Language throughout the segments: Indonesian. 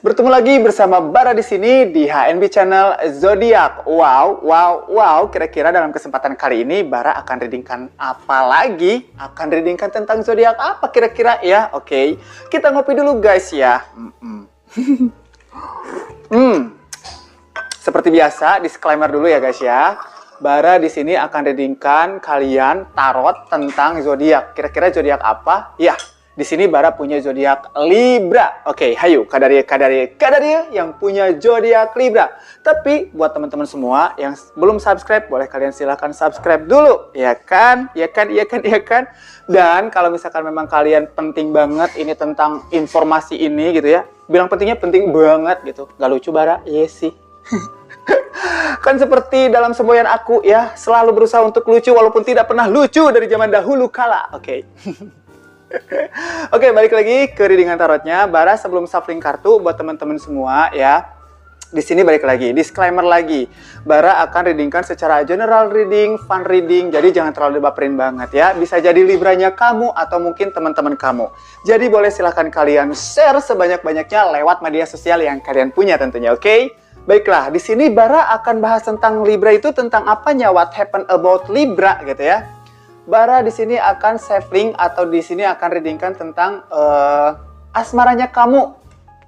bertemu lagi bersama Bara di sini di HNB Channel Zodiak. Wow. Kira-kira dalam kesempatan kali ini Bara akan readingkan apa lagi? Akan readingkan tentang zodiak apa kira-kira ya? Oke, kita ngopi dulu guys ya. Seperti biasa, disclaimer dulu ya guys ya. Bara di sini akan readingkan kalian tarot tentang zodiak. Kira-kira zodiak apa? Ya. Di sini Bara punya zodiak Libra. Oke, hayu Kadaria yang punya zodiak Libra. Tapi buat teman-teman semua yang belum subscribe, boleh kalian silahkan subscribe dulu, ya kan? Iya kan? Dan kalau misalkan memang kalian penting banget ini tentang informasi ini gitu ya, bilang pentingnya penting banget gitu. Gak lucu Bara? Iya sih. Kan seperti dalam semboyan aku ya, selalu berusaha untuk lucu walaupun tidak pernah lucu dari zaman dahulu kala. Oke. Oke, balik lagi ke readingan tarotnya. Bara sebelum shuffling kartu buat teman-teman semua ya. Di sini balik lagi, disclaimer lagi. Bara akan readingkan secara general reading, fun reading. Jadi jangan terlalu dibaperin banget ya. Bisa jadi Libranya kamu atau mungkin teman-teman kamu. Jadi boleh silahkan kalian share sebanyak-banyaknya lewat media sosial yang kalian punya tentunya, oke? Baiklah, di sini Bara akan bahas tentang Libra itu tentang apanya, what happened about Libra gitu ya. Bara di sini akan shuffling atau di sini akan readingkan tentang asmaranya kamu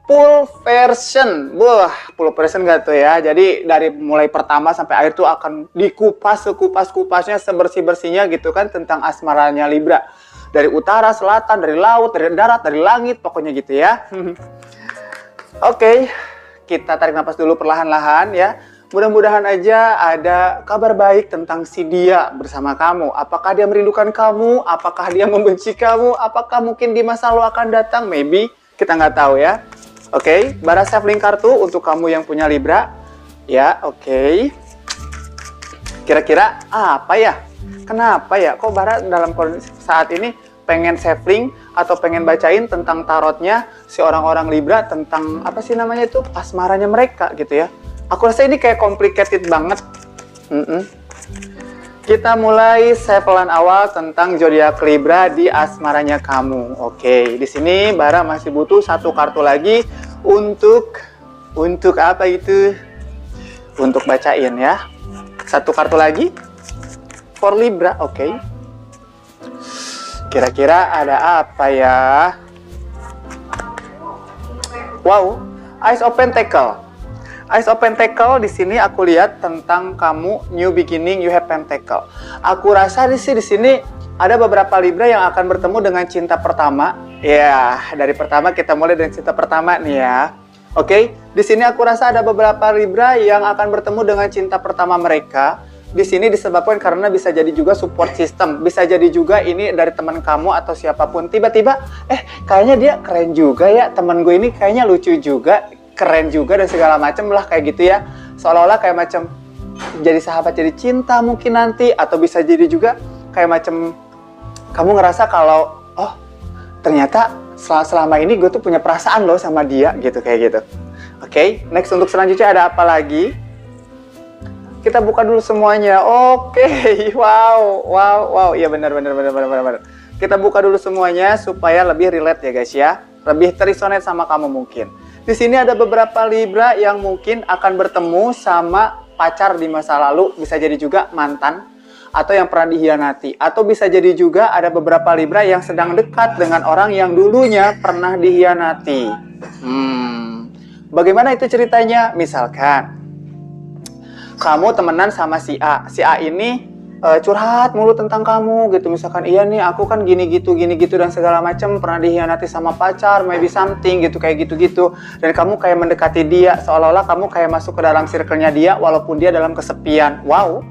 full version. Wah, full version gak tuh ya? Jadi dari mulai pertama sampai akhir tuh akan dikupas sekupas-kupasnya, sebersih-bersihnya gitu kan tentang asmaranya Libra. Dari utara, selatan, dari laut, dari darat, dari langit, pokoknya gitu ya. Oke, kita tarik nafas dulu perlahan-lahan ya. Mudah-mudahan aja ada kabar baik tentang si dia bersama kamu. Apakah dia merindukan kamu? Apakah dia membenci kamu? Apakah mungkin di masa lalu akan datang? Maybe. Kita nggak tahu ya. Oke, Bara shuffling kartu untuk kamu yang punya Libra. Ya, oke. Kira-kira apa ya? Kenapa ya? Kok Bara dalam kondisi saat ini pengen shuffling atau pengen bacain tentang tarotnya si orang-orang Libra tentang apa sih namanya itu? Asmaranya mereka gitu ya. Aku rasa ini kayak complicated banget. Kita mulai shufflean awal tentang zodiak Libra di asmaranya kamu. Oke, di sini Bara masih butuh satu kartu lagi untuk apa itu? Untuk bacain ya. Satu kartu lagi for Libra. Oke. Kira-kira ada apa ya? Wow, Ace of Pentacle. Ace of Pentacle di sini aku lihat tentang kamu new beginning, you have Pentacle. Aku rasa di sini ada beberapa Libra yang akan bertemu dengan cinta pertama. Ya, dari pertama kita mulai dengan cinta pertama nih ya. Oke, di sini aku rasa ada beberapa Libra yang akan bertemu dengan cinta pertama mereka. Di sini disebabkan karena bisa jadi juga support system, bisa jadi juga ini dari teman kamu atau siapapun. Tiba-tiba, kayaknya dia keren juga ya, teman gue ini kayaknya lucu juga, keren juga dan segala macam lah kayak gitu ya. Seolah-olah kayak macam jadi sahabat jadi cinta mungkin nanti, atau bisa jadi juga kayak macam kamu ngerasa kalau oh ternyata selama ini gue tuh punya perasaan loh sama dia gitu kayak gitu. Oke, next untuk selanjutnya ada apa lagi? Kita buka dulu semuanya. Oke, wow. Iya benar. Kita buka dulu semuanya supaya lebih relate ya guys ya. Lebih terisonate sama kamu mungkin. Di sini ada beberapa Libra yang mungkin akan bertemu sama pacar di masa lalu, bisa jadi juga mantan atau yang pernah dihianati, atau bisa jadi juga ada beberapa Libra yang sedang dekat dengan orang yang dulunya pernah dihianati. Bagaimana itu ceritanya? Misalkan kamu temenan sama si A ini curhat mulu tentang kamu gitu, misalkan iya nih aku kan gini gitu dan segala macam, pernah dihianati sama pacar, maybe something gitu kayak gitu dan kamu kayak mendekati dia seolah-olah kamu kayak masuk ke dalam circle-nya dia walaupun dia dalam kesepian. Wow,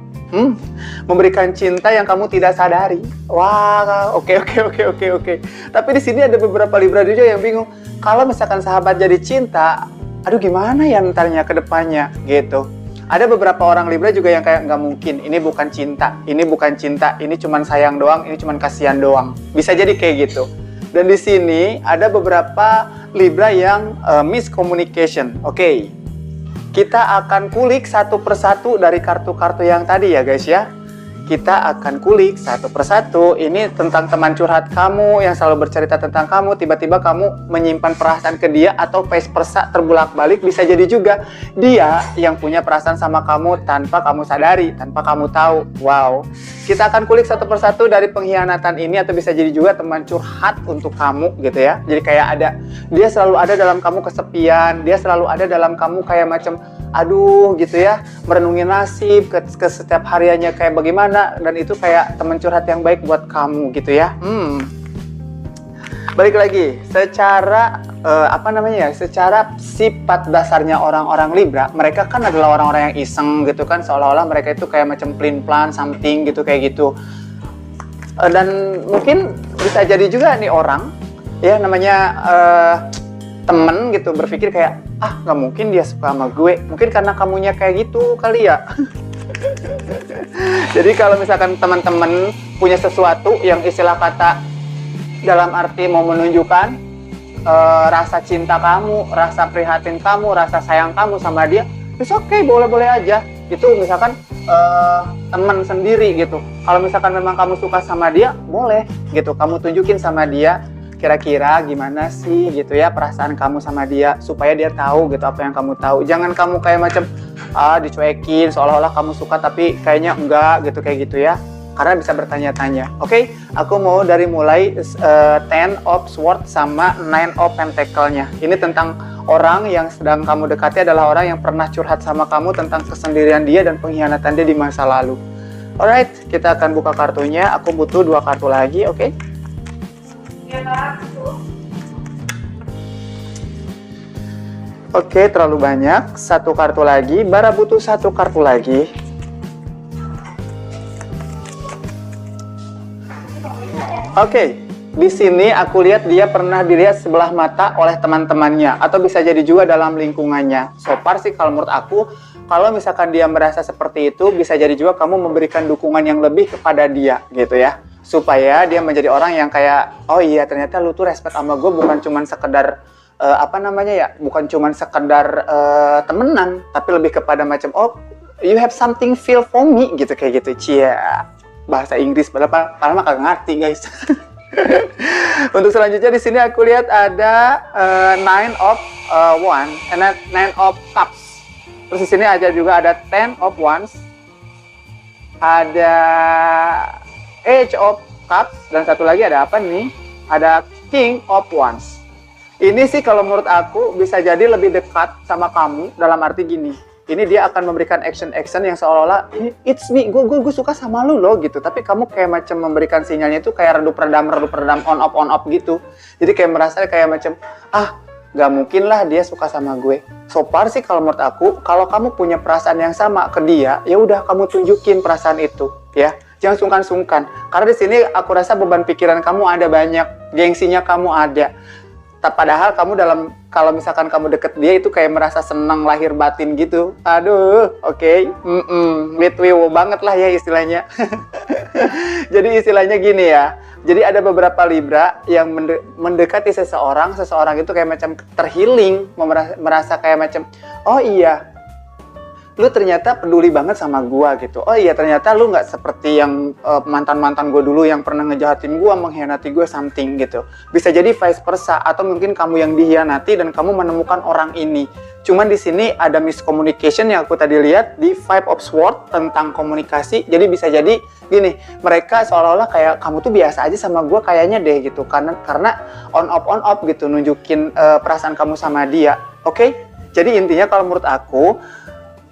memberikan cinta yang kamu tidak sadari. Wah, oke. Tapi di sini ada beberapa Libra juga yang bingung kalau misalkan sahabat jadi cinta, aduh gimana ya ntarnya ke depannya gitu. Ada beberapa orang Libra juga yang kayak nggak mungkin, ini bukan cinta, ini cuman sayang doang, ini cuman kasihan doang. Bisa jadi kayak gitu. Dan di sini ada beberapa Libra yang miscommunication. Oke. Kita akan kulik satu persatu dari kartu-kartu yang tadi ya guys ya. kita akan kulik satu persatu. Ini tentang teman curhat kamu yang selalu bercerita tentang kamu. Tiba-tiba kamu menyimpan perasaan ke dia, atau vice versa, terbulak-balik. Bisa jadi juga dia yang punya perasaan sama kamu tanpa kamu sadari, tanpa kamu tahu. Wow. Kita akan kulik satu persatu dari pengkhianatan ini, atau bisa jadi juga teman curhat untuk kamu gitu ya. Jadi kayak dia selalu ada dalam kamu kesepian, dia selalu ada dalam kamu kayak macam aduh gitu ya, merenungi nasib ke setiap hariannya kayak bagaimana, dan itu kayak teman curhat yang baik buat kamu gitu ya. Balik lagi, secara secara sifat dasarnya orang-orang Libra, mereka kan adalah orang-orang yang iseng gitu kan, seolah-olah mereka itu kayak macam plan something gitu kayak gitu. Dan mungkin bisa jadi juga nih orang ya namanya temen gitu berpikir kayak nggak mungkin dia suka sama gue, mungkin karena kamunya kayak gitu kali ya. Jadi kalau misalkan teman-teman punya sesuatu yang istilah kata dalam arti mau menunjukkan rasa cinta kamu, rasa prihatin kamu, rasa sayang kamu sama dia, it's okay, boleh-boleh aja. Itu misalkan teman sendiri gitu. Kalau misalkan memang kamu suka sama dia, boleh gitu, kamu tunjukin sama dia kira-kira gimana sih gitu ya perasaan kamu sama dia, supaya dia tahu gitu apa yang kamu tahu. Jangan kamu kayak macam dicuekin seolah-olah kamu suka tapi kayaknya enggak gitu kayak gitu ya, karena bisa bertanya-tanya. Oke, aku mau dari mulai Ten of Swords sama Nine of Pentacle-nya. Ini tentang orang yang sedang kamu dekati adalah orang yang pernah curhat sama kamu tentang kesendirian dia dan pengkhianatan dia di masa lalu. Alright, kita akan buka kartunya. Aku butuh 2 kartu lagi, oke? Oke, terlalu banyak. 1 kartu lagi. Bara butuh 1 kartu lagi. Oke, di sini aku lihat dia pernah dilihat sebelah mata oleh teman-temannya, atau bisa jadi juga dalam lingkungannya. So far sih kalau menurut aku, kalau misalkan dia merasa seperti itu, bisa jadi juga kamu memberikan dukungan yang lebih kepada dia gitu ya, supaya dia menjadi orang yang kayak, oh iya ternyata lu tuh respect sama gue, bukan cuman sekedar bukan cuman sekedar temenan, tapi lebih kepada macam, oh you have something feel for me gitu kayak gitu. Cia, bahasa Inggris padahal mah kagak ngerti guys. Untuk selanjutnya di sini aku lihat ada Nine of Wands, Nine of Cups. Terus di sini aja juga ada Ten of Wands, ada Age of Cups, dan satu lagi ada apa nih? Ada King of Wands. Ini sih kalau menurut aku bisa jadi lebih dekat sama kamu dalam arti gini. Ini dia akan memberikan action yang seolah-olah it's me, gue suka sama lu loh gitu. Tapi kamu kayak macam memberikan sinyalnya itu kayak redup redam on off gitu. Jadi kayak merasa kayak macam gak mungkin lah dia suka sama gue. So far sih kalau menurut aku, kalau kamu punya perasaan yang sama ke dia, ya udah kamu tunjukin perasaan itu ya. Jangan sungkan-sungkan. Karena di sini aku rasa beban pikiran kamu ada banyak, gengsinya kamu ada. Padahal kamu kalau misalkan kamu deket dia itu kayak merasa senang lahir batin gitu. Aduh, oke. Litwiwo banget lah ya istilahnya. Jadi istilahnya gini ya. Jadi ada beberapa Libra yang mendekati seseorang itu kayak macam terhealing, merasa kayak macam, oh iya, lu ternyata peduli banget sama gua gitu. Oh iya, ternyata lu nggak seperti yang mantan-mantan gua dulu yang pernah ngejahatin gua, mengkhianati gua something gitu. Bisa jadi vice versa, atau mungkin kamu yang dikhianati dan kamu menemukan orang ini. Cuman di sini ada miscommunication yang aku tadi lihat di Five of Swords tentang komunikasi. Jadi bisa jadi gini, mereka seolah-olah kayak kamu tuh biasa aja sama gua kayaknya deh gitu. Karena on off gitu nunjukin perasaan kamu sama dia. Oke? Jadi intinya kalau menurut aku,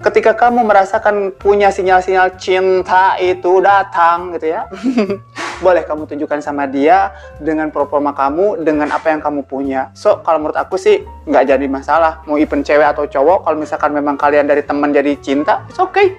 ketika kamu merasakan punya sinyal-sinyal cinta itu datang gitu ya, boleh kamu tunjukkan sama dia dengan performa kamu, dengan apa yang kamu punya. So, kalau menurut aku sih nggak jadi masalah. Mau even cewek atau cowok, kalau misalkan memang kalian dari teman jadi cinta, it's okay.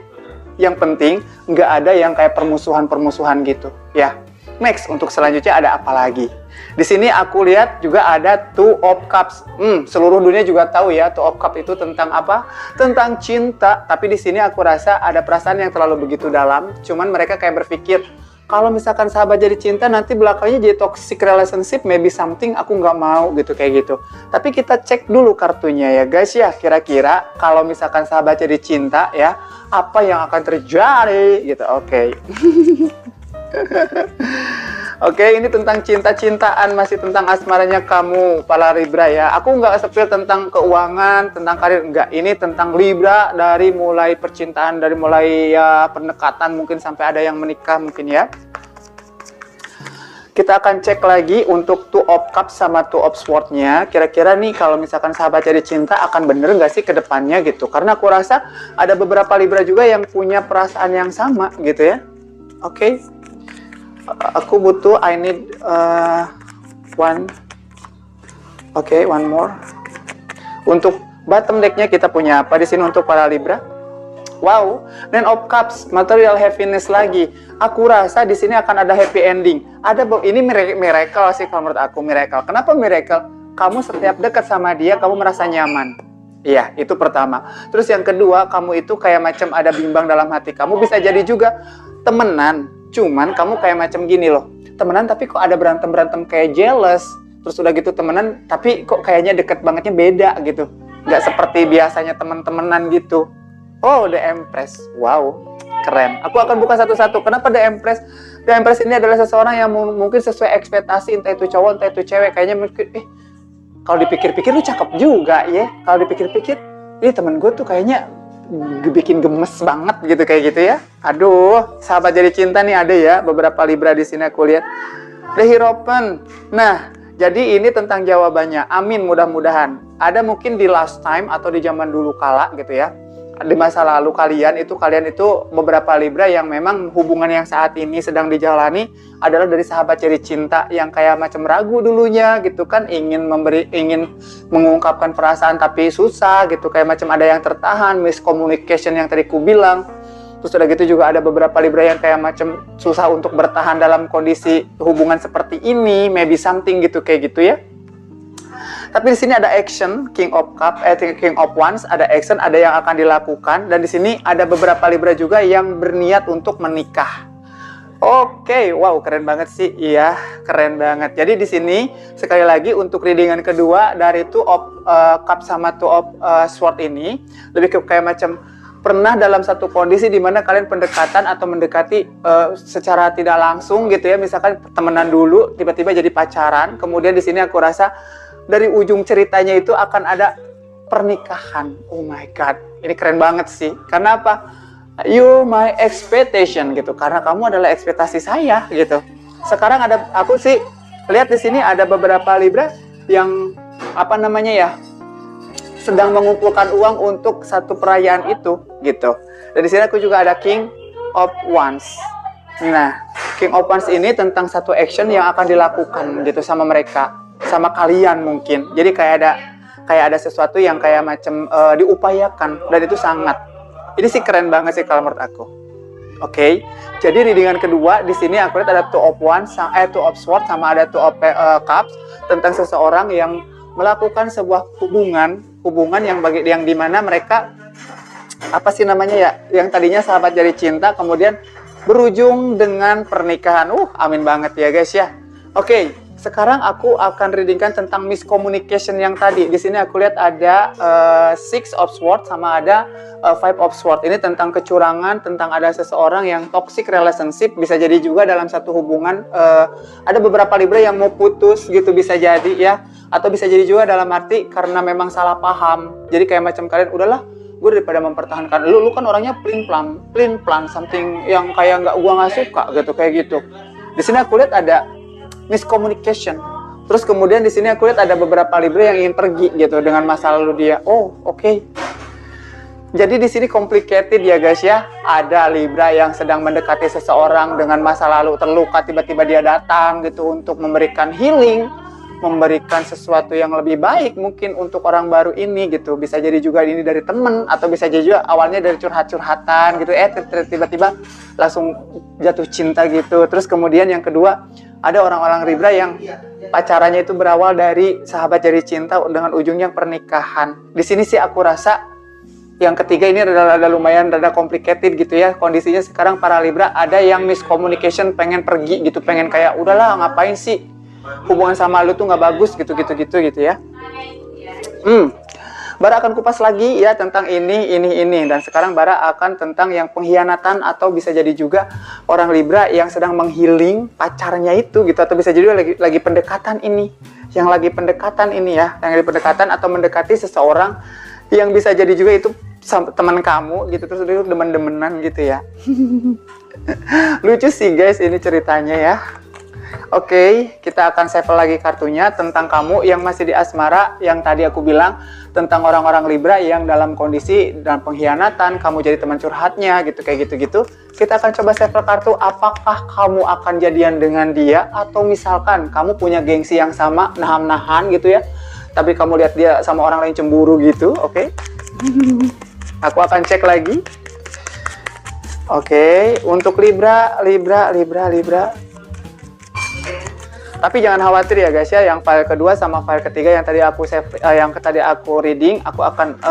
Yang penting nggak ada yang kayak permusuhan-permusuhan gitu ya. Next, untuk selanjutnya ada apa lagi? Di sini aku lihat juga ada Two of Cups. Seluruh dunia juga tahu ya, Two of Cups itu tentang apa? Tentang cinta. Tapi di sini aku rasa ada perasaan yang terlalu begitu dalam. Cuman mereka kayak berpikir, kalau misalkan sahabat jadi cinta nanti belakangnya jadi toxic relationship, maybe something, aku nggak mau gitu kayak gitu. Tapi kita cek dulu kartunya ya guys ya, kira-kira kalau misalkan sahabat jadi cinta ya, apa yang akan terjadi gitu. Oke. Oke, ini tentang cinta-cintaan, masih tentang asmaranya kamu, para Libra ya. Aku nggak sepil tentang keuangan, tentang karir, enggak. Ini tentang Libra dari mulai percintaan, dari mulai ya pendekatan mungkin sampai ada yang menikah mungkin ya. Kita akan cek lagi untuk Two of Cups sama Two of Swords-nya. Kira-kira nih kalau misalkan sahabat jadi cinta akan bener nggak sih ke depannya gitu. Karena aku rasa ada beberapa Libra juga yang punya perasaan yang sama gitu ya. Oke. Aku butuh, I need one. Oke, one more. Untuk bottom deck-nya kita punya apa di sini untuk para Libra? Wow, Nine of Cups, material happiness lagi. Aku rasa di sini akan ada happy ending. Ini miracle sih kalau menurut aku, miracle. Kenapa miracle? Kamu setiap dekat sama dia, kamu merasa nyaman. Iya, itu pertama. Terus yang kedua, kamu itu kayak macam ada bimbang dalam hati. Kamu bisa jadi juga temenan. Cuman kamu kayak macam gini loh, temenan tapi kok ada berantem-berantem kayak jealous. Terus udah gitu temenan tapi kok kayaknya deket bangetnya beda gitu. Nggak seperti biasanya temen-temenan gitu. Oh, The Empress. Wow, keren. Aku akan buka satu-satu. Kenapa The Empress? The Empress ini adalah seseorang yang mungkin sesuai ekspektasi, entah itu cowok, entah itu cewek. Kayaknya mungkin, kalau dipikir-pikir lu cakep juga ya. Kalau dipikir-pikir, temen gue tuh kayaknya bikin gemes banget gitu kayak gitu ya. Aduh, sahabat jadi cinta nih ada ya beberapa Libra di sini aku lihat. The Hierophant. Nah, jadi ini tentang jawabannya. Amin, mudah-mudahan. Ada mungkin di last time atau di zaman dulu kala gitu ya. Di masa lalu kalian itu beberapa Libra yang memang hubungan yang saat ini sedang dijalani adalah dari sahabat jadi cinta yang kayak macam ragu dulunya gitu kan, ingin mengungkapkan perasaan tapi susah gitu, kayak macam ada yang tertahan, miscommunication yang tadi ku bilang. Terus udah gitu juga ada beberapa Libra yang kayak macam susah untuk bertahan dalam kondisi hubungan seperti ini, maybe something gitu kayak gitu ya. Tapi di sini ada action, King of Wands, ada action, ada yang akan dilakukan, dan di sini ada beberapa Libra juga yang berniat untuk menikah. Oke, wow, keren banget sih, iya, keren banget. Jadi di sini sekali lagi untuk readingan kedua dari Two of Cups sama Two of Swords ini lebih ke kayak macam pernah dalam satu kondisi di mana kalian pendekatan atau mendekati secara tidak langsung gitu ya, misalkan temenan dulu, tiba-tiba jadi pacaran. Kemudian di sini aku rasa dari ujung ceritanya itu akan ada pernikahan. Oh my god, ini keren banget sih. Karena apa? You my expectation gitu. Karena kamu adalah ekspektasi saya gitu. Sekarang aku sih lihat di sini ada beberapa Libra yang sedang mengumpulkan uang untuk satu perayaan itu gitu. Dan di sini aku juga ada King of Wands. Nah, King of Wands ini tentang satu action yang akan dilakukan gitu sama mereka, sama kalian mungkin. Jadi kayak ada sesuatu yang kayak macam diupayakan, dan itu sangat. Ini sih keren banget sih kalau menurut aku. Oke. Jadi readingan kedua di sini aku lihat ada Two of Wands, Two of Swords sama ada Two of Cups tentang seseorang yang melakukan sebuah hubungan yang dimana mereka yang tadinya sahabat jadi cinta kemudian berujung dengan pernikahan. Amin banget ya guys ya. Oke. Sekarang aku akan readingkan tentang miscommunication yang tadi. Di sini aku lihat ada Six of Swords sama ada Five of Swords. Ini tentang kecurangan, tentang ada seseorang yang toxic relationship. Bisa jadi juga dalam satu hubungan ada beberapa Libra yang mau putus gitu, bisa jadi ya. Atau bisa jadi juga dalam arti karena memang salah paham. Jadi kayak macam kalian, udahlah, gue daripada mempertahankan lu kan orangnya plain plan, something yang kayak gua nggak suka gitu kayak gitu. Di sini aku lihat ada miscommunication. Terus kemudian di sini aku lihat ada beberapa Libra yang ingin pergi gitu dengan masa lalu dia. Oke. Jadi di sini complicated ya guys ya. Ada Libra yang sedang mendekati seseorang dengan masa lalu terluka, tiba-tiba dia datang gitu untuk memberikan healing, memberikan sesuatu yang lebih baik mungkin untuk orang baru ini gitu. Bisa jadi juga ini dari temen, atau bisa jadi juga awalnya dari curhat-curhatan gitu. Tiba-tiba langsung jatuh cinta gitu. Terus kemudian yang kedua, ada orang-orang Libra yang pacarannya itu berawal dari sahabat jadi cinta dengan ujungnya pernikahan. Di sini sih aku rasa Yang ketiga ini rada lumayan rada complicated gitu ya. Kondisinya sekarang para Libra ada yang miscommunication, pengen pergi gitu, pengen kayak udahlah ngapain sih, hubungan sama lu tuh nggak bagus gitu ya. Bara akan kupas lagi ya tentang ini. Dan sekarang Bara akan tentang yang pengkhianatan, atau bisa jadi juga orang Libra yang sedang menghealing pacarnya itu gitu, atau bisa jadi lagi pendekatan ini. Yang lagi pendekatan ini ya, yang lagi pendekatan atau mendekati seseorang yang bisa jadi juga itu teman kamu gitu, terus itu demen-demenan gitu ya. Lucu sih guys ini ceritanya ya. Oke, kita akan save lagi kartunya tentang kamu yang masih di asmara, yang tadi aku bilang tentang orang-orang Libra yang dalam kondisi dan pengkhianatan, kamu jadi teman curhatnya gitu, kayak gitu-gitu. Kita akan coba save kartu, apakah kamu akan jadian dengan dia, atau misalkan kamu punya gengsi yang sama, nahan-nahan gitu ya, tapi kamu lihat dia sama orang lain cemburu gitu, oke? Aku akan cek lagi. Oke, untuk Libra. Tapi jangan khawatir ya guys ya, yang file kedua sama file ketiga yang tadi aku save, yang tadi aku reading, aku akan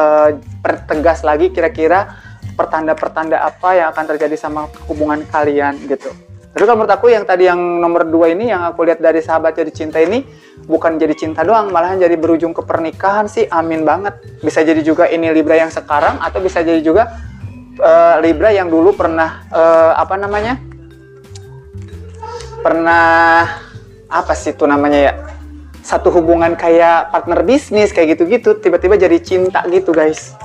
pertegas lagi kira-kira pertanda-pertanda apa yang akan terjadi sama hubungan kalian gitu. Tapi kalau menurut aku yang tadi yang nomor 2 ini, yang aku lihat dari sahabat jadi cinta ini, bukan jadi cinta doang, malahan jadi berujung ke pernikahan sih, amin banget. Bisa jadi juga ini Libra yang sekarang, atau bisa jadi juga Libra yang dulu pernah apa sih itu namanya ya, satu hubungan kayak partner bisnis kayak gitu-gitu, tiba-tiba jadi cinta gitu guys.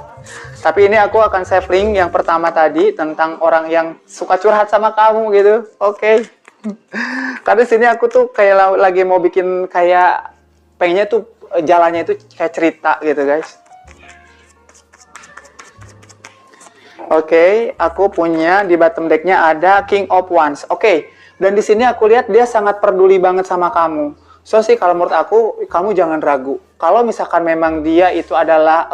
Tapi ini aku akan save link yang pertama tadi tentang orang yang suka curhat sama kamu gitu. Oke. Karena sini aku tuh kayak lagi mau bikin kayak pengennya tuh jalannya itu kayak cerita gitu guys. Oke, aku punya di bottom decknya ada King of Wands. Oke. Dan di sini aku lihat dia sangat peduli banget sama kamu. So sih kalau menurut aku, kamu jangan ragu. Kalau misalkan memang dia itu adalah,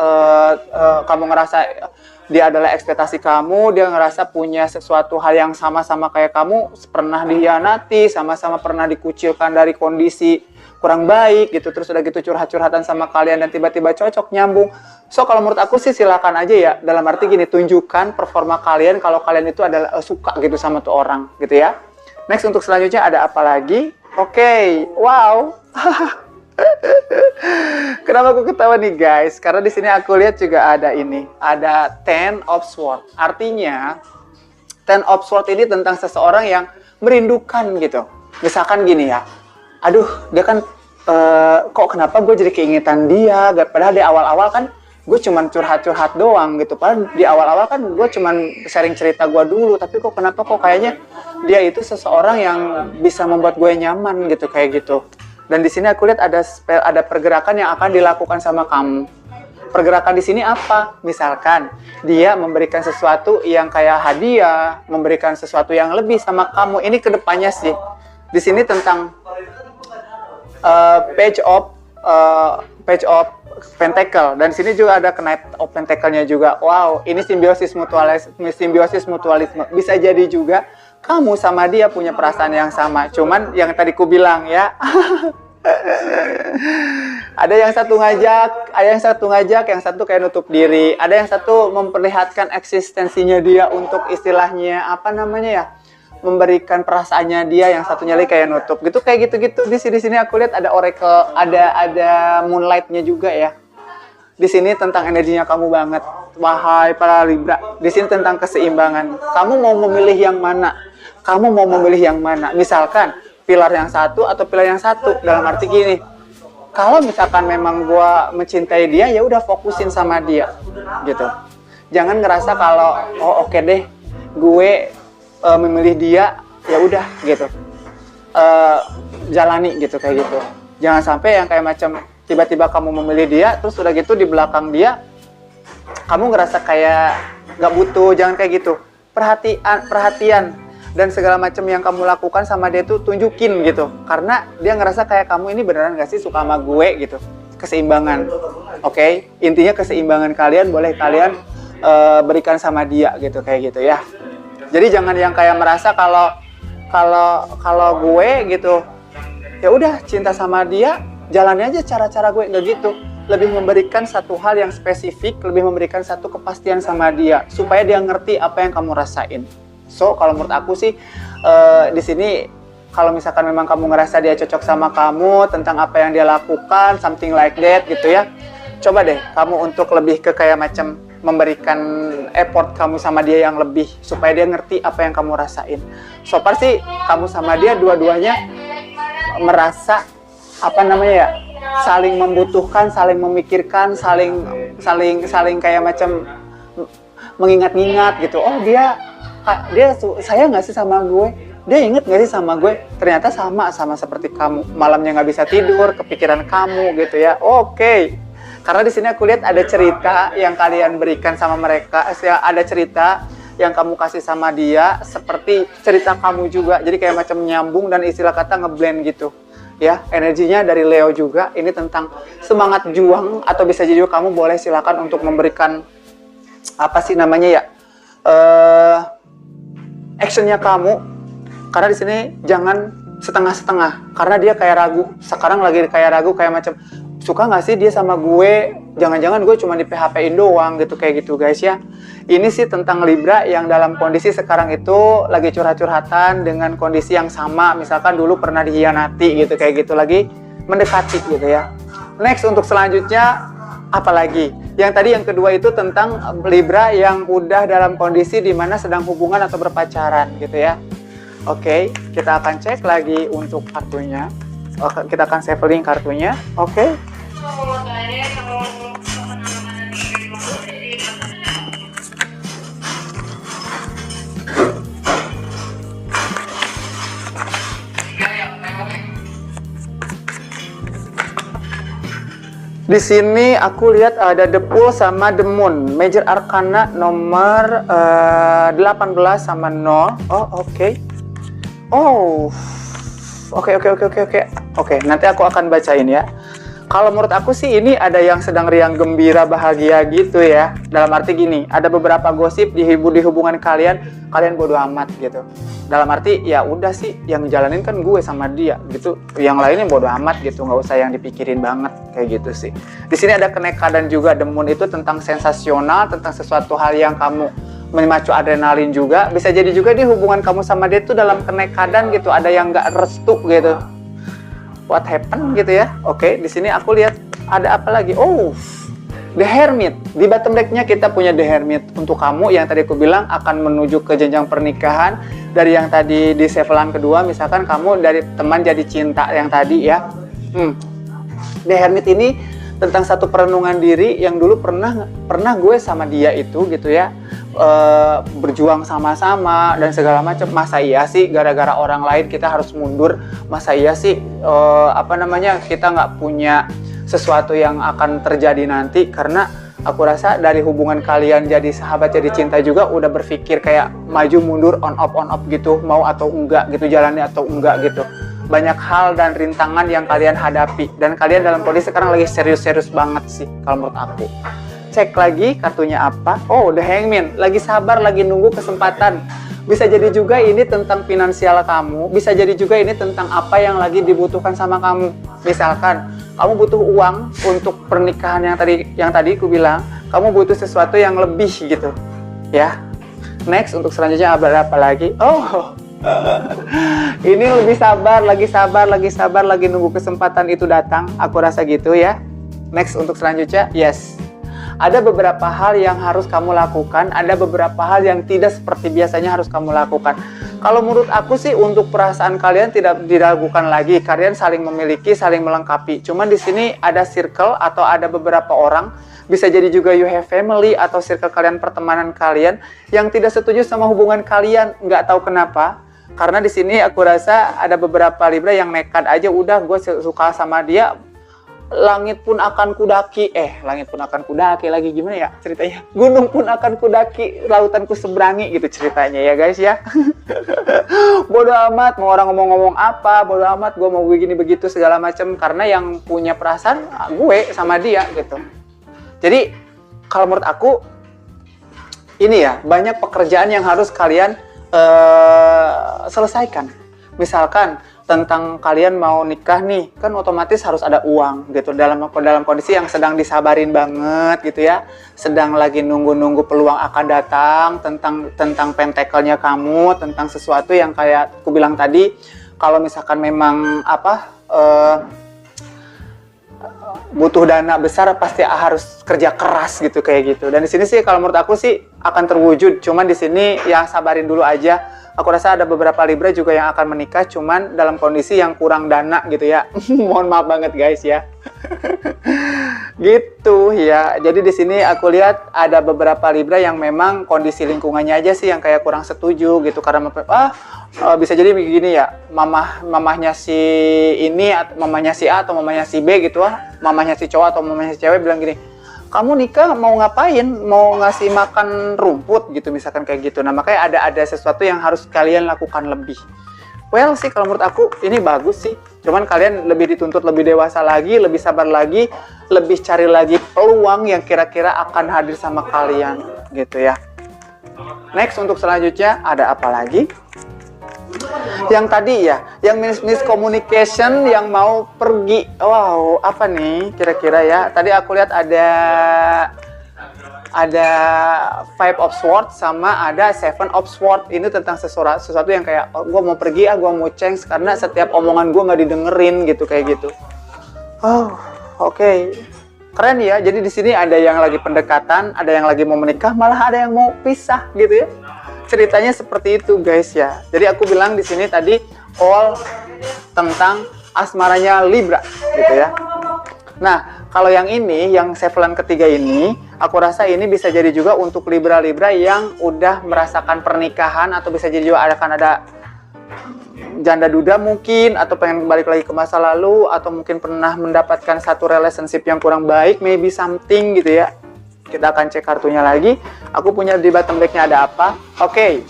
kamu ngerasa dia adalah ekspektasi kamu, dia ngerasa punya sesuatu hal yang sama-sama kayak kamu, pernah dikhianati, sama-sama pernah dikucilkan dari kondisi kurang baik gitu, terus udah gitu curhat-curhatan sama kalian dan tiba-tiba cocok, nyambung. So kalau menurut aku sih silakan aja ya, dalam arti gini, tunjukkan performa kalian kalau kalian itu adalah suka gitu sama tuh orang gitu ya. Next, untuk selanjutnya ada apa lagi? Oke, wow. Kenapa aku ketawa nih guys? Karena di sini aku lihat juga ada ini, ada Ten of Swords. Artinya Ten of Swords ini tentang seseorang yang merindukan gitu. Misalkan gini ya, aduh dia kan kok kenapa gue jadi keingetan dia? Padahal di awal-awal kan gue cuman curhat-curhat doang gitu. Padahal di awal-awal kan gue cuman sharing cerita gue dulu, tapi kok kenapa kok kayaknya dia itu seseorang yang bisa membuat gue nyaman gitu, kayak gitu. Dan di sini aku lihat ada pergerakan yang akan dilakukan sama kamu. Pergerakan di sini apa? Misalkan dia memberikan sesuatu yang kayak hadiah, memberikan sesuatu yang lebih sama kamu. Ini kedepannya sih. Di sini tentang Page of Pentacle, dan di sini juga ada Knight of Pentacle-nya juga. Wow, ini simbiosis mutualisme. Bisa jadi juga kamu sama dia punya perasaan yang sama. Cuman yang tadi ku bilang ya, ada yang satu ngajak, yang satu kayak nutup diri. Ada yang satu memperlihatkan eksistensinya dia untuk istilahnya apa namanya ya, memberikan perasaannya dia, yang satunya lagi kayak nutup gitu, kayak gitu-gitu. Di sini aku lihat ada oracle, ada moonlight-nya juga ya. Di sini tentang energinya kamu banget, wahai para Libra. Di sini tentang keseimbangan. Kamu mau memilih yang mana? Misalkan pilar yang satu atau pilar yang satu. Dalam arti gini, kalau misalkan memang gua mencintai dia, ya udah fokusin sama dia, gitu. Jangan ngerasa kalau oke deh, gue memilih dia, ya udah gitu, jalani gitu, kayak gitu. Jangan sampai yang kayak macam tiba-tiba kamu memilih dia, terus udah gitu di belakang dia kamu ngerasa kayak nggak butuh. Jangan kayak gitu. Perhatian dan segala macam yang kamu lakukan sama dia tuh tunjukin gitu, karena dia ngerasa kayak kamu ini beneran gak sih suka sama gue gitu. Keseimbangan, oke? Intinya keseimbangan kalian boleh kalian berikan sama dia gitu, kayak gitu ya. Jadi jangan yang kayak merasa kalau gue gitu, ya udah cinta sama dia, jalannya aja cara-cara gue, nggak gitu. lebih memberikan satu hal yang spesifik, lebih memberikan satu kepastian sama dia supaya dia ngerti apa yang kamu rasain. So kalau menurut aku sih di sini kalau misalkan memang kamu ngerasa dia cocok sama kamu tentang apa yang dia lakukan, something like that gitu ya, coba deh kamu untuk lebih ke kayak macam memberikan effort kamu sama dia yang lebih supaya dia ngerti apa yang kamu rasain. So far sih kamu sama dia dua-duanya merasa apa namanya ya, saling membutuhkan, saling memikirkan, saling kayak macam mengingat-ingat gitu. Oh dia sayang nggak sih sama gue? Dia inget nggak sih sama gue? Ternyata sama seperti kamu. Malamnya nggak bisa tidur, kepikiran kamu gitu ya. Oke. Karena di sini aku lihat ada cerita yang kalian berikan sama mereka, ada cerita yang kamu kasih sama dia seperti cerita kamu juga. Jadi kayak macam nyambung dan istilah kata ngeblend gitu. Ya, energinya dari Leo juga. Ini tentang semangat juang atau bisa jadi kamu boleh silakan untuk memberikan apa sih namanya ya? Actionnya kamu. Karena di sini jangan setengah-setengah. Karena dia kayak ragu. Sekarang lagi kayak ragu kayak macam suka nggak sih dia sama gue? Jangan-jangan gue cuma di PHP-in doang gitu kayak gitu guys ya. Ini sih tentang Libra yang dalam kondisi sekarang itu lagi curhat-curhatan dengan kondisi yang sama. Misalkan dulu pernah dihianati gitu kayak gitu lagi mendekati gitu ya. Next untuk selanjutnya apalagi? Yang tadi yang kedua itu tentang Libra yang udah dalam kondisi dimana sedang hubungan atau berpacaran gitu ya. Oke, kita akan cek lagi untuk kartunya. Kita akan shuffling kartunya. Oke. Di sini aku lihat ada The Fool sama The Moon. Major Arcana nomor 18 sama 0. Oh, oke. Oh. Oke, nanti aku akan bacain ya. Kalau menurut aku sih ini ada yang sedang riang gembira bahagia gitu ya. Dalam arti gini, ada beberapa gosip di hubungan kalian bodo amat gitu. Dalam arti ya udah sih yang jalanin kan gue sama dia gitu. Yang lainnya bodo amat gitu, nggak usah yang dipikirin banget kayak gitu sih. Di sini ada kenekadan juga. The Moon itu tentang sensasional, tentang sesuatu hal yang kamu memacu adrenalin juga. Bisa jadi juga di hubungan kamu sama dia itu dalam kenekadan gitu, ada yang nggak restu gitu. What happened gitu ya. Oke, di sini aku lihat ada apa lagi? Oh, The Hermit. Di bottom deck-nya kita punya The Hermit. Untuk kamu yang tadi aku bilang akan menuju ke jenjang pernikahan. Dari yang tadi di sevelan kedua, misalkan kamu dari teman jadi cinta yang tadi ya. The Hermit ini tentang satu perenungan diri yang dulu pernah gue sama dia itu gitu ya. Berjuang sama-sama dan segala macam. Masa iya sih gara-gara orang lain kita harus mundur? Masa iya sih kita nggak punya sesuatu yang akan terjadi nanti? Karena aku rasa dari hubungan kalian jadi sahabat jadi cinta juga udah berpikir kayak maju mundur on off gitu, mau atau enggak gitu, jalannya atau enggak gitu. Banyak hal dan rintangan yang kalian hadapi dan kalian dalam kondisi sekarang lagi serius-serius banget sih kalau menurut aku. Cek lagi kartunya apa. Oh, The Hangman. Lagi sabar, lagi nunggu kesempatan. Bisa jadi juga ini tentang finansial kamu. Bisa jadi juga ini tentang apa yang lagi dibutuhkan sama kamu. Misalkan, kamu butuh uang untuk pernikahan yang tadi aku bilang. Kamu butuh sesuatu yang lebih gitu. Ya. Next, untuk selanjutnya ada apa lagi? Oh, ini lebih sabar, lagi nunggu kesempatan itu datang. Aku rasa gitu ya. Next, untuk selanjutnya, yes. Ada beberapa hal yang harus kamu lakukan, ada beberapa hal yang tidak seperti biasanya harus kamu lakukan. Kalau menurut aku sih untuk perasaan kalian tidak diragukan lagi, kalian saling memiliki, saling melengkapi. Cuman di sini ada circle atau ada beberapa orang, bisa jadi juga you have family atau circle kalian, pertemanan kalian yang tidak setuju sama hubungan kalian, nggak tahu kenapa. Karena di sini aku rasa ada beberapa Libra yang nekat aja, udah gue suka sama dia. Langit pun akan kudaki, lagi gimana ya ceritanya? Gunung pun akan kudaki, lautan ku seberangi gitu ceritanya ya guys ya. Bodo amat mau orang ngomong-ngomong apa, bodo amat gue mau begini begitu segala macam, karena yang punya perasaan gue sama dia gitu. Jadi kalau menurut aku ini ya, banyak pekerjaan yang harus kalian selesaikan. Misalkan tentang kalian mau nikah nih, kan otomatis harus ada uang gitu, dalam kondisi yang sedang disabarin banget gitu ya, sedang lagi nunggu-nunggu peluang akan datang, tentang pentakelnya kamu, tentang sesuatu yang kayak aku bilang tadi, kalau misalkan memang butuh dana besar pasti harus kerja keras gitu kayak gitu. Dan di sini sih kalau menurut aku sih akan terwujud, cuman di sini ya sabarin dulu aja. Aku rasa ada beberapa Libra juga yang akan menikah, cuman dalam kondisi yang kurang dana gitu ya. Mohon maaf banget guys ya. Gitu ya. Jadi di sini aku lihat ada beberapa Libra yang memang kondisi lingkungannya aja sih yang kayak kurang setuju gitu, karena bisa jadi begini ya, mamahnya si ini, mamahnya si A atau mamahnya si B gitu mamahnya si cowok atau mamahnya si cewek bilang gini, kamu nikah mau ngapain? Mau ngasih makan rumput gitu, misalkan kayak gitu. Nah, makanya ada sesuatu yang harus kalian lakukan lebih. Well sih kalau menurut aku ini bagus sih. Cuman kalian lebih dituntut lebih dewasa lagi, lebih sabar lagi, lebih cari lagi peluang yang kira-kira akan hadir sama kalian gitu ya. Next, untuk selanjutnya ada apa lagi? Yang tadi ya, yang miscommunication yang mau pergi. Wow, apa nih kira-kira ya? Tadi aku lihat ada Five of Swords sama ada Seven of Swords. Ini tentang sesuatu yang kayak gue mau pergi, gue mau change karena setiap omongan gue nggak didengerin gitu kayak gitu. Oh, oke. Keren ya. Jadi di sini ada yang lagi pendekatan, ada yang lagi mau menikah, malah ada yang mau pisah gitu ya. Ceritanya seperti itu guys ya. Jadi aku bilang di sini tadi all tentang asmaranya Libra gitu ya. Nah, kalau yang ini, yang Seven ketiga ini, aku rasa ini bisa jadi juga untuk Libra-Libra yang udah merasakan pernikahan, atau bisa jadi juga akan ada janda duda mungkin, atau pengen balik lagi ke masa lalu, atau mungkin pernah mendapatkan satu relationship yang kurang baik, maybe something gitu ya. Kita akan cek kartunya lagi. Aku punya di bottom deck-nya ada apa? Oke.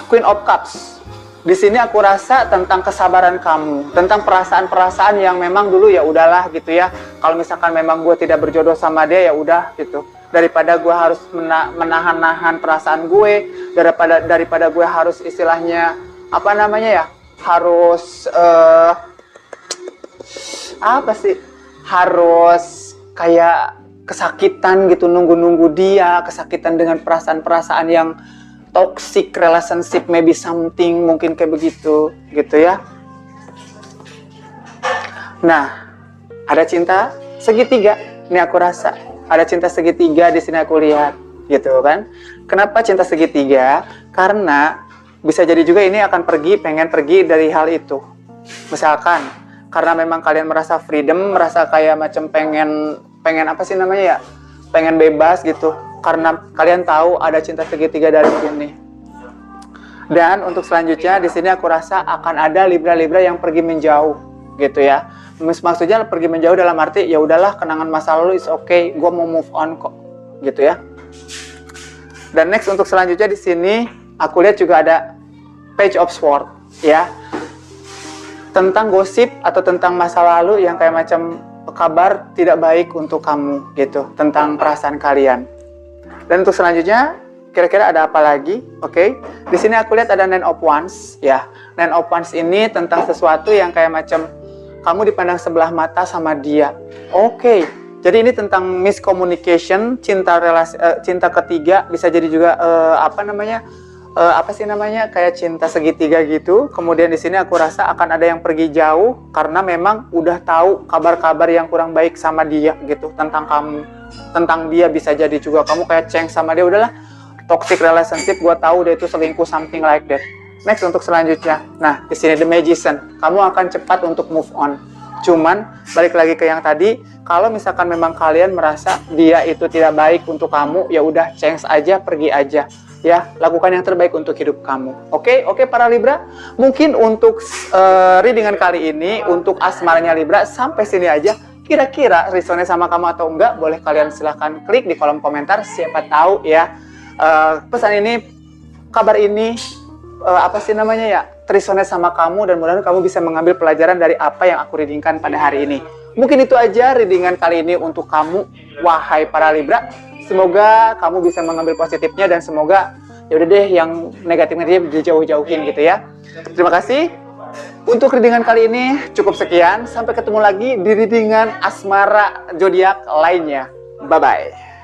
Queen of Cups. Di sini aku rasa tentang kesabaran kamu, tentang perasaan-perasaan yang memang dulu ya udahlah gitu ya. Kalau misalkan memang gue tidak berjodoh sama dia ya udah gitu. Daripada gue harus menahan-nahan perasaan gue, daripada gue harus istilahnya apa namanya ya? Harus apa sih? Harus kayak kesakitan gitu, nunggu-nunggu dia, kesakitan dengan perasaan-perasaan yang toxic relationship, maybe something, mungkin kayak begitu gitu ya. Nah, ada cinta segitiga. Ini aku rasa ada cinta segitiga di sini aku lihat gitu kan. Kenapa cinta segitiga? Karena bisa jadi juga ini akan pengen pergi dari hal itu. Misalkan karena memang kalian merasa freedom, merasa kayak macam pengen apa sih namanya ya, pengen bebas gitu, karena kalian tahu ada cinta segitiga dari sini. Dan untuk selanjutnya di sini aku rasa akan ada Libra-Libra yang pergi menjauh gitu ya. Maksudnya pergi menjauh dalam arti ya udahlah, kenangan masa lalu is okay, gue mau move on kok gitu ya. Dan next untuk selanjutnya di sini aku lihat juga ada Page of Swords ya, tentang gosip atau tentang masa lalu yang kayak macam kabar tidak baik untuk kamu gitu, tentang perasaan kalian. Dan untuk selanjutnya kira-kira ada apa lagi? Oke. Di sini aku lihat ada Nine of Wands ya. Nine of Wands ini tentang sesuatu yang kayak macam kamu dipandang sebelah mata sama dia. Oke. Jadi ini tentang miscommunication, cinta ketiga, bisa jadi juga apa sih namanya, kayak cinta segitiga gitu. Kemudian di sini aku rasa akan ada yang pergi jauh karena memang udah tahu kabar-kabar yang kurang baik sama dia gitu, tentang kamu, tentang dia. Bisa jadi juga kamu kayak ceng sama dia, udahlah toxic relationship, gua tahu dia itu selingkuh, something like that. Next untuk selanjutnya, nah di sini The Magician, kamu akan cepat untuk move on. Cuman balik lagi ke yang tadi, kalau misalkan memang kalian merasa dia itu tidak baik untuk kamu, ya udah change aja, pergi aja. Ya, lakukan yang terbaik untuk hidup kamu. Oke para Libra. Mungkin untuk readingan kali ini, untuk asmaranya Libra, sampai sini aja. Kira-kira resonate sama kamu atau enggak? Boleh kalian silahkan klik di kolom komentar. Siapa tahu ya, pesan ini, kabar ini, terresonate sama kamu. Dan mudah-mudahan kamu bisa mengambil pelajaran dari apa yang aku readingkan pada hari ini. Mungkin itu aja readingan kali ini untuk kamu, wahai para Libra. Semoga kamu bisa mengambil positifnya, dan semoga ya udah deh yang negatif-negatif dijauh-jauhin gitu ya. Terima kasih. Untuk readingan kali ini cukup sekian. Sampai ketemu lagi di readingan asmara zodiak lainnya. Bye-bye.